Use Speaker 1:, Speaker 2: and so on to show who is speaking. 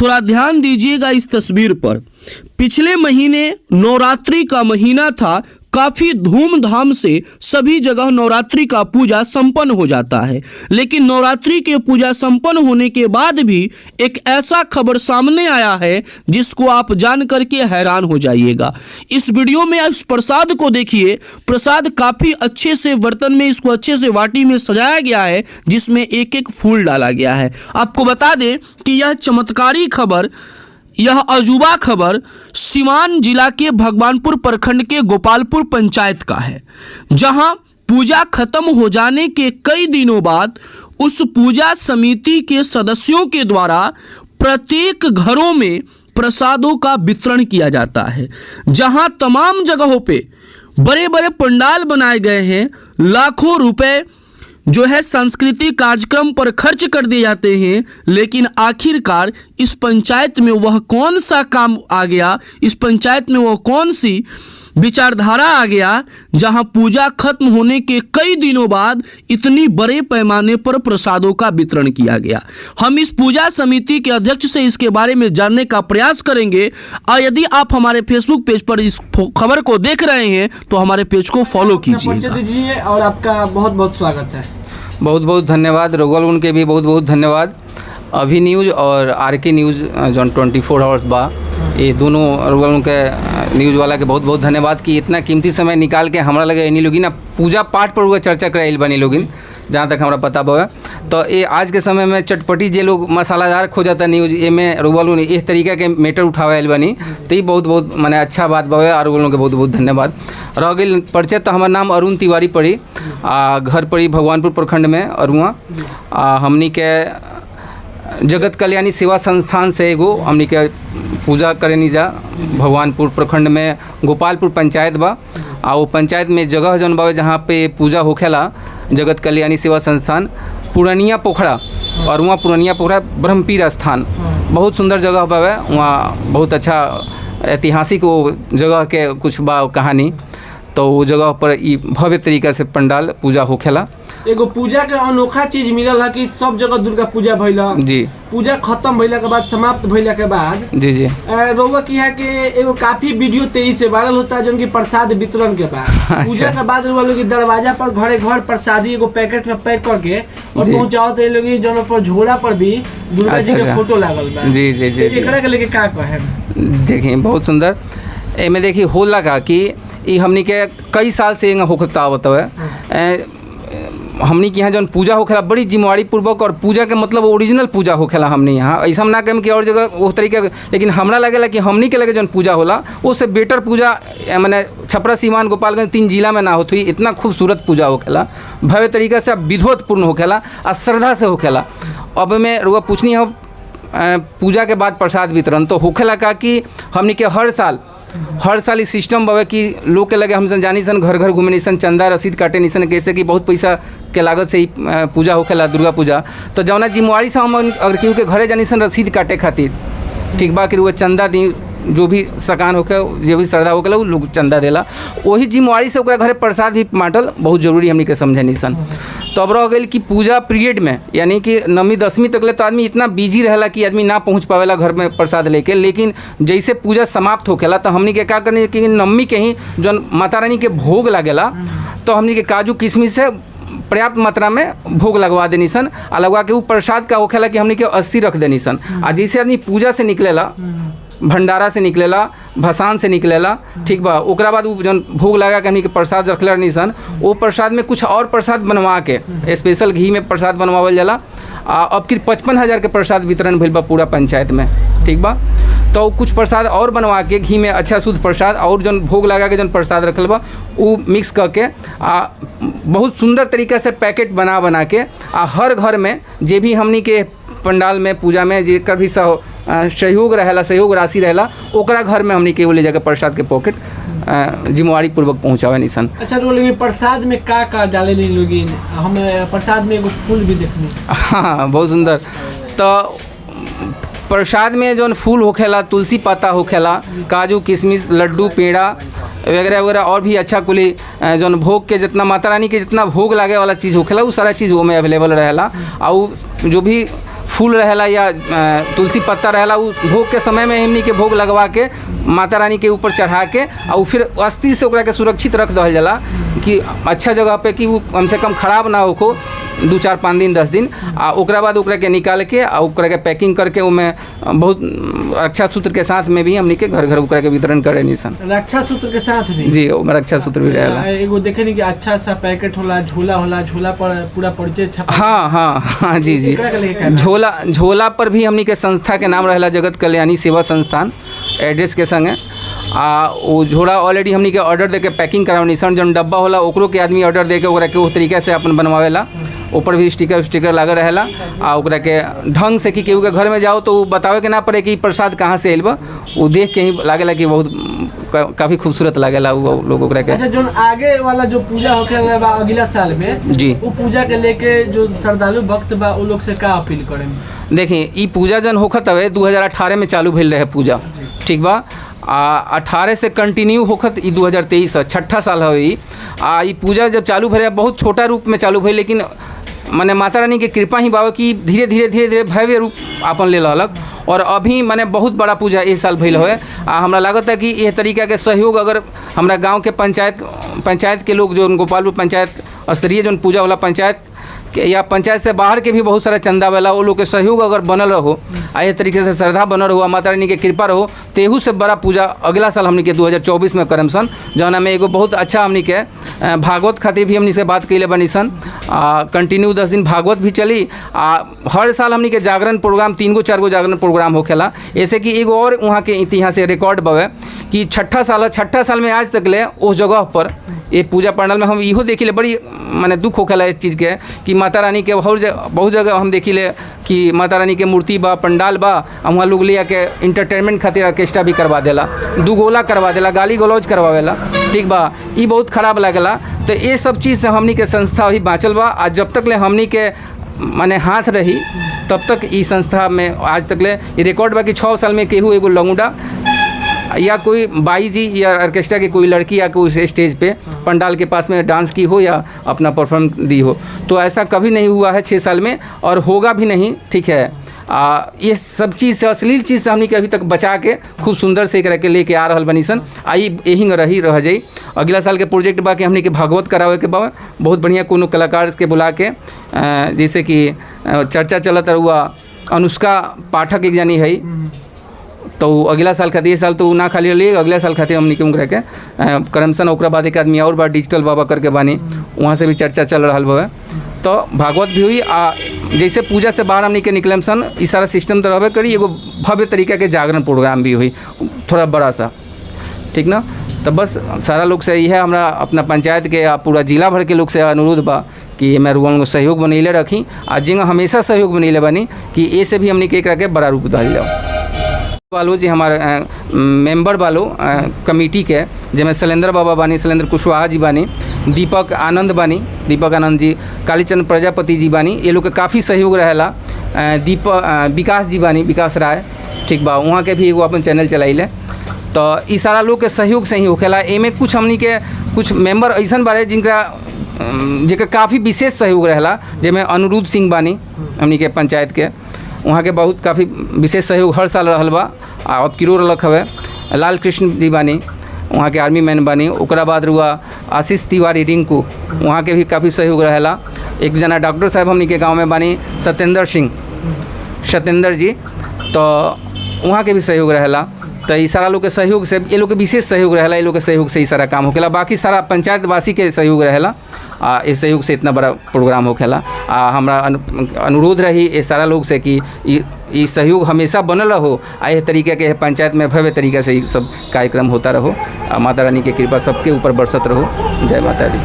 Speaker 1: थोड़ा ध्यान दीजिएगा इस तस्वीर पर। पिछले महीने नवरात्रि का महीना था, काफी धूमधाम से सभी जगह नवरात्रि का पूजा संपन्न हो जाता है। लेकिन नवरात्रि के पूजा संपन्न होने के बाद भी एक ऐसा खबर सामने आया है जिसको आप जान करके हैरान हो जाइएगा। इस वीडियो में इस प्रसाद को देखिए। प्रसाद काफी अच्छे से बर्तन में, इसको अच्छे से वाटी में सजाया गया है, जिसमें एक एक फूल डाला गया है। आपको बता दें कि यह चमत्कारी खबर, यह अजूबा खबर सिवान जिला के भगवानपुर प्रखंड के गोपालपुर पंचायत का है, जहां पूजा खत्म हो जाने के कई दिनों बाद उस पूजा समिति के सदस्यों के द्वारा प्रत्येक घरों में प्रसादों का वितरण किया जाता है। जहां तमाम जगहों पे बड़े बड़े पंडाल बनाए गए हैं, लाखों रुपए जो है सांस्कृतिक कार्यक्रम पर खर्च कर दिए जाते हैं, लेकिन आखिरकार इस पंचायत में वह कौन सा काम आ गया, इस पंचायत में वह कौन सी विचारधारा आ गया जहां पूजा खत्म होने के कई दिनों बाद इतनी बड़े पैमाने पर प्रसादों का वितरण किया गया। हम इस पूजा समिति के अध्यक्ष से इसके बारे में जानने का प्रयास करेंगे। और यदि आप हमारे फेसबुक पेज पर इस खबर को देख रहे हैं तो हमारे पेज को फॉलो कीजिए।
Speaker 2: और आपका बहुत बहुत स्वागत है।
Speaker 3: बहुत बहुत धन्यवाद। रोगल उनके भी बहुत बहुत धन्यवाद। अभी न्यूज़ और आरके न्यूज़ जो 24 आवर्स बा, ये दोनों रोगल उनके न्यूज़ वाला के बहुत बहुत धन्यवाद कि इतना कीमती समय निकाल के हमरा लगे इन्हीं लोगिन ना पूजा पाठ पर हुआ चर्चा कराइल बनी लोगिन, जहाँ तक हमारा पता बा। तो ये आज के समय में चटपटी जे लोग मसालादार खो जाता न्यूज़, ये में रोगल इस तरीके के मैटर उठावे बनी, तो ये बहुत बहुत माने अच्छा बात बा और रोगल के बहुत बहुत धन्यवाद। रह गई परिचय, तो हमारा नाम अरुण तिवारी पड़ी, घर पड़ी भगवानपुर प्रखंड में अरुआ। हमनी के जगत कल्याणी सेवा संस्थान से एगो हमनी के पूजा करेनी जा भगवानपुर प्रखंड में गोपालपुर पंचायत बा। वो पंचायत में जगह जौन बा जहाँ पे पूजा होखेला जगत कल्याणी सेवा संस्थान पुरनिया पोखरा, और वहाँ पुरनिया पोखरा ब्रह्मपीर स्थान बहुत सुंदर जगह बा। वहाँ बहुत अच्छा ऐतिहासिक वो जगह के कुछ बा कहानी, तो वो जगह पर ई भव्य तरीका से पंडाल पूजा होखेला।
Speaker 2: एगो पूजा के अनोखा चीज मिलल है कि सब जगह दुर्गा पूजा भइला
Speaker 3: जी, पूजा
Speaker 2: खत्म भइला के बाद, समाप्त भइला के बाद
Speaker 3: जी जी
Speaker 2: रउआ की है कि एगो काफी वीडियो तेजी से वायरल होता है जो कि प्रसाद वितरण के बाद। पूजा के बाद रउआ लोग दरवाजा पर घरे घर प्रसादी एगो पैकेट में पैक करके और पहुंचाओ, तो लोग जौन पर झोला पर भी दुर्गा जी के फोटो लागल बा। जी जी जी, एकरा के लेके का कहे?
Speaker 3: देखिए बहुत सुंदर एमे देखिए होला का कि ये हमनी के कई साल से होता है। हमनी के यहाँ जौन पूजा होखेला बड़ी जिम्मेवारी पूर्वक, और पूजा के मतलब ओरिजिनल पूजा होखेला हमनी यहाँ, ऐसा ना कहें कि और जगह वो तरीके। लेकिन हमरा लगेला कि हमनी के लगे जौन पूजा होला उससे बेटर पूजा मैंने छपरा सिवान गोपालगंज 3 जिला में ना होत हुई। इतना खूबसूरत पूजा होखेला, भव्य तरीके से विधिवतपूर्ण होखेला और श्रद्धा से होखेला। अब में रुआ पूछनी है पूजा के बाद प्रसाद वितरण तो होखेला का कि हमनी के हर साल इस सिस्टम बवे कि लोग के लगे हमसन जानी सन, घर घर घूमे निसन, चंदा रसीद काटे निसन, कैसे कि बहुत पैसा के लागत से ही पूजा होखेला दुर्गा पूजा। तो जौना जिम्मेवारी से हम अगर केहू के घरे जानी सन रसीद काटे खातिर, ठीक बा कि वो चंदा दी, जो भी सकान होके जो भी श्रद्धा होकेला वो लोग चंदा देला, वही जिम्मेवारी से ओकरा घरे प्रसाद भी बाँटल बहुत जरूरी हमनी के समझे निसन। तो अब रह गई कि पूजा पीरियड में यानी कि 9वीं 10वीं तक ले तो आदमी इतना बिजी रहेला कि आदमी ना पहुंच पावेला घर में प्रसाद लेके। लेकिन जैसे पूजा समाप्त होखेला तो हमनी के क्या करनी कि 9वीं के ही जो माता रानी के भोग लागेला तो हमनी के काजू किशमिश से पर्याप्त मात्रा में भोग लगवा देनी सन, और लगवा के वो प्रसाद का होखेला कि हमनी के 80 रख देनी सन। और जैसे आदमी पूजा से निकलेला, भंडारा से निकलेला, भसान से निकलेला, ठीक बा, ओकरा बाद वो जौन भोग लगा के हमनी के प्रसाद रखले रहनी सन, वो प्रसाद में कुछ और प्रसाद बनवा के स्पेशल घी में प्रसाद बनवावल जाला। अब कि 55,000 के प्रसाद वितरण भइल बा पूरा पंचायत में, ठीक बा। तो कुछ प्रसाद और बनवा के घी में अच्छा शुद्ध प्रसाद और जौन भोग लगा के जौन प्रसाद रखल बा वो मिक्स करके बहुत सुंदर तरीके से पैकेट बना के हर घर में जे भी हमनी के पंडाल में पूजा में जेकर भी सहयोग रहेला, सहयोग राशि रहेला, ओकरा घर में हमनी के वो ले जाकर प्रसाद के पॉकेट जिम्मेवारी पूर्वक पहुँचावे निसन।
Speaker 2: अच्छा लोग प्रसाद में का डाले नहीं लोग, हम प्रसाद में एगो फूल भी देखनी।
Speaker 3: हाँ बहुत सुंदर। तो प्रसाद में जौन फूल होखेला, तुलसी पत्ता होखेला, काजू किशमिश लड्डू पेड़ा वगैरह वगैरह और भी अच्छा कुली जौन भोग के जितना माता रानी के जितना भोग लागे वाला चीज़ होखेला वो सारा चीज़ वो में अवेलेबल रहेला। और जो भी फूल रहेला या तुलसी पत्ता रहेला, उस भोग के समय में हमनी के भोग लगवा के माता रानी के ऊपर चढ़ा के और फिर अस्थि से ओकरा के सुरक्षित रख दहल जाला कि अच्छा जगह पे कि वो कम से कम खराब ना हो 2, 4, 5 दिन 10 दिन। आ ओकरा बाद ओकरा के निकाल के आ ओकरा के पैकिंग करके उमें बहुत रक्षा सूत्र के साथ में भी हमनी के घर घर ओकरा के वितरण करे निसन।
Speaker 2: रक्षा सूत्र के साथ भी
Speaker 3: जी ओमे रक्षा सूत्र भी रहेला।
Speaker 2: एगो देखे नहीं कि अच्छा सा पैकेट होला, झोला होला, झोला पर पूरा परिचय छपा।
Speaker 3: हाँ जी झोला पर भी हमनी के संस्था के नाम रहेला जगत कल्याणी सेवा संस्थान एड्रेस के संगे। वो झोला ऑलरेडी हमनी के ऑर्डर दे के पैकिंग करावनी सन, जौन डब्बा होला ओकरो के आदमी ऑर्डर दे के ओकरा के उस तरीके से अपन बनवावेला, ऊपर भी स्टिकर लगा रहेला। आ ओकरा के ढंग से कि केहू के घर में जाओ तो बतावे के ना पड़े कि प्रसाद कहाँ से आइल बा, वो देख के ही लागेला कि बहुत काफ़ी खूबसूरत लागेला वो लोग ओकरा के।
Speaker 2: अच्छा जो आगे वाला जो पूजा होके बा अगला साल में
Speaker 3: जी
Speaker 2: वो पूजा के लेके जो श्रद्धालु भक्त बा वो लोग से का अपील करें?
Speaker 3: देखिए ई पूजा जन होखत हवे 2018 में चालू भइल रहे पूजा, ठीक बा। 18 से कंटिन्यू होखत ई 2023 छठा साल है ई पूजा जब चालू भइल बहुत छोटा रूप में चालू भइल, लेकिन माने माता रानी के कृपा ही बाबा कि धीरे धीरे भव्य रूप आपन ले लहलक और अभी माने बहुत बड़ा पूजा इस साल भइल है। हमरा लागत है कि यह तरीका के सहयोग अगर हमरा गांव के पंचायत के लोग जो गोपालपुर पंचायत स्तरीय जो पूजा होला पंचायत या पंचायत से बाहर के भी बहुत सारा चंदा वाला वो लोग के सहयोग अगर बनल रहो आ ये तरीके से श्रद्धा बनल रहो, माता रानी के कृपा रहो, तेहू से बड़ा पूजा अगला साल हमनी के 2024 में करम सन, जौना में एगो बहुत अच्छा हमनी के भागवत खातिर भी हमनी से बात कैले बनी सन। कंटिन्यू 10 दिन भागवत भी चली। हर साल हमनी के जागरण प्रोग्राम 3-4 गो जागरण प्रोग्राम होखेला। ऐसे कि एगो और वहाँ के इतिहास से रिकॉर्ड बवे कि छठा साल में आज तक ले उस जगह पर ये पूजा पंडाल में हम इहो देखिले बड़ी माने दुख होखेला इस चीज़ के कि माता रानी के बहुत जगह हम देखिले कि माता रानी के मूर्ति बा पंडाल बा, वहाँ लोग लिया के इंटरटेनमेंट खातिर ऑर्केस्ट्रा भी करवा देला, दुगोला करवा देला, गाली गलौज करवावेला, ठीक बा। ये बहुत खराब लगेला। तो ये सब चीज़ से हमनी के संस्था अभी बाँचल बा। आज जब तक ले हमनी के माने हाथ रही तब तक ई संस्था में आज तक ले ये रिकॉर्ड बा कि 6 साल में केहू एगो लंगूडा या कोई बाई जी या ऑर्केस्ट्रा की कोई लड़की या कोई स्टेज पे पंडाल के पास में डांस की हो या अपना परफॉर्म दी हो, तो ऐसा कभी नहीं हुआ है 6 साल में और होगा भी नहीं, ठीक है। ये सब चीज़ से अश्लील चीज़ से हमनी के अभी तक बचा के खूब सुंदर से एक के लेके आ रहल बनी सन। आई यही रह जाई। अगला साल के प्रोजेक्ट बा कि हमनी के भागवत करावे के बा, बहुत बढ़िया कोनो कलाकार के बुला के, जैसे कि चर्चा चलत हुआ अनुष्का पाठक एक जानी है, तो अगला साल खातिर, ये साल तो ना खाली लिए, अगला साल खातिर हमनी के उनकरा के करमसन ओकरा बाद एक आदमी और बार डिजिटल बाबा करके बानी, वहाँ से भी चर्चा चल रहा बा। तो भागवत भी हुई। जैसे पूजा से बाहर हमनी के निकलम सन ई सारा सिस्टम तो रहबे करी, एगो भव्य तरीका के जागरण प्रोग्राम भी हुई थोड़ा बड़ा सा, ठीक ना। तो बस सारा लोग से यही है, हमरा अपना पंचायत के या पूरा जिला भर के लोग से अनुरोध बा कि मैं रुआ सहयोग बनैले रखी आ जिंगा हमेशा सहयोग बनैले बनी कि ये से भी हमनी के एक बड़ा रूप दल जाओ वालो जी हमारे मेंबर वालो कमेटी के, जिसमें शैलेंद्र बाबा बानी, शैलेंद्र कुशवाहा जी बानी, दीपक आनंद जी, कालीचंद प्रजापति जी बानी, ये लोग के काफ़ी सहयोग रहेला। विकास जी बानी, विकास राय, ठीक बा, वहाँ के भी एगो अपन चैनल चलाइले। तो इस सारा लोग के सहयोग से ही होखेला। एमे कुछ हमनी के कुछ मेंबर ऐसा बारे जिनका काफ़ी विशेष सहयोग रहेला, जिसमें अनुरुद्ध सिंह बानी हमनी के पंचायत के, वहाँ के बहुत काफ़ी विशेष सहयोग हर साल रहल बा। अब किरो रख हवे लाल कृष्ण जी बानी, वहाँ के आर्मी मैन बानी। ओकरा बाद रुआ आशीष तिवारी रिंकू, वहाँ के भी काफ़ी सहयोग रहेला। एक जना डॉक्टर साहब हमनी के गांव में बानी सत्येंद्र जी, तो वहाँ के भी सहयोग रहेला। तो ये सारा लोग के सहयोग से, ये लोग के विशेष सहयोग रहेला, ये लोग के सहयोग से ही सारा काम होखेला। बाकी सारा पंचायतवासी के सहयोग रहेला। इस सहयोग से इतना बड़ा प्रोग्राम होखेला। हमरा अनुरोध रही ये सारा लोग से कि ये सहयोग हमेशा बनल रहो, यह तरीके के पंचायत में भव्य तरीके से ये सब कार्यक्रम होता रहो। माता रानी की कृपा सबके ऊपर बरसत रहो। जय माता दी।